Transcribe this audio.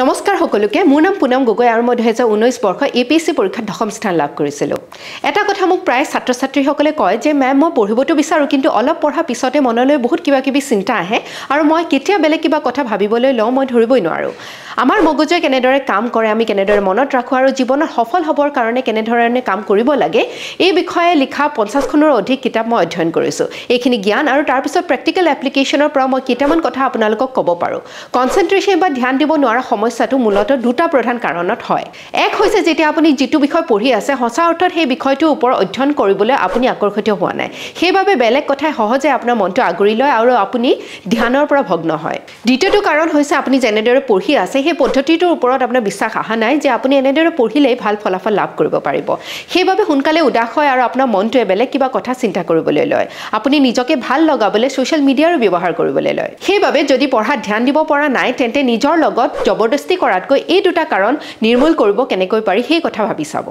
নমস্কাৰ সকলোকে মোৰ নাম পুনম গগৈ আৰু মই 2019 বৰ্ষ এপিএসসি পৰীক্ষাত দশম স্থান লাভ কৰিছিলো এটা কথা মোক প্ৰায় ছাত্ৰ-ছাত্ৰীসকলে কয় যে মেম মই পঢ়িবটো বিচাৰো কিন্তু অলপ পঢ়া পিছতে মনলৈ বহুত কিবা কিবি চিন্তা আহে আৰু মই কেতিয়া বেলেগ কিবা কথা ভাবিবলৈ লওঁ মই ধৰিবই নোৱাৰো আমাৰ মগজুৱে কেনেদৰে কাম কৰে আমি কেনেদৰে মনত ৰাখো আৰু জীৱনত সফল হ'বৰ কাৰণে কেনেধৰণে কাম কৰিব লাগে এই বিষয়ে লিখা 50 খনৰ অধিক কিতাপ মই অধ্যয়ন কৰিছো এইখিনি জ্ঞান আৰু তাৰ পিছত প্ৰেক্টিকেল এপ্লিকেশনৰ পৰা মই কেইটামান কথা আপোনালোকক ক'ব পাৰো কনসেন্ট্ৰেচন বা ধ্যান দিব নোৱাৰা সমস্যাটো মূলত দুটা প্ৰধান কাৰণত হয় এক হৈছে যেতিয়া আপুনি যেটো বিষয় পঢ়ি আছে হসা অৰ্থত সেই বিষয়টোৰ ওপৰত অধ্যয়ন কৰিবলৈ আপুনি আকৰ্ষিত হোৱা নাই সেইবাবে বেলেগ কথাই সহজে আপোনাৰ মনটো আগুৰি লয় আৰু আপুনি ধ্যানৰ পৰা ভগ্ন হয় দ্বিতীয়টো কাৰণ হৈছে আপুনি যেনেদৰে পঢ়ি আছে সেই পদ্ধতিটোৰ ওপৰত আপোনাৰ বিশ্বাস আহা নাই যে আপুনি এনেদৰে পঢ়িলেই ভাল ফলাফল লাভ কৰিব পাৰিব সেইবাবে সোনকালে উদাস হয় আৰু আপোনাৰ মনটোৱে বেলেগ কিবা কথা চিন্তা কৰিবলৈ লয় আপুনি নিজকে ভাল লগাবলৈ সোশ্যাল মিডিয়াৰ ব্যৱহাৰ কৰিবলৈ লয় সেইবাবে যদি পঢ়াত ধ্যান দিব পৰা নাই তেন্তে নিজৰ লগত জবৰদস্তি কৰাতকৈ এই দুটা কাৰণ নিৰ্মূল কৰিব কেনেকৈ পাৰি সেই কথা ভাবি চাব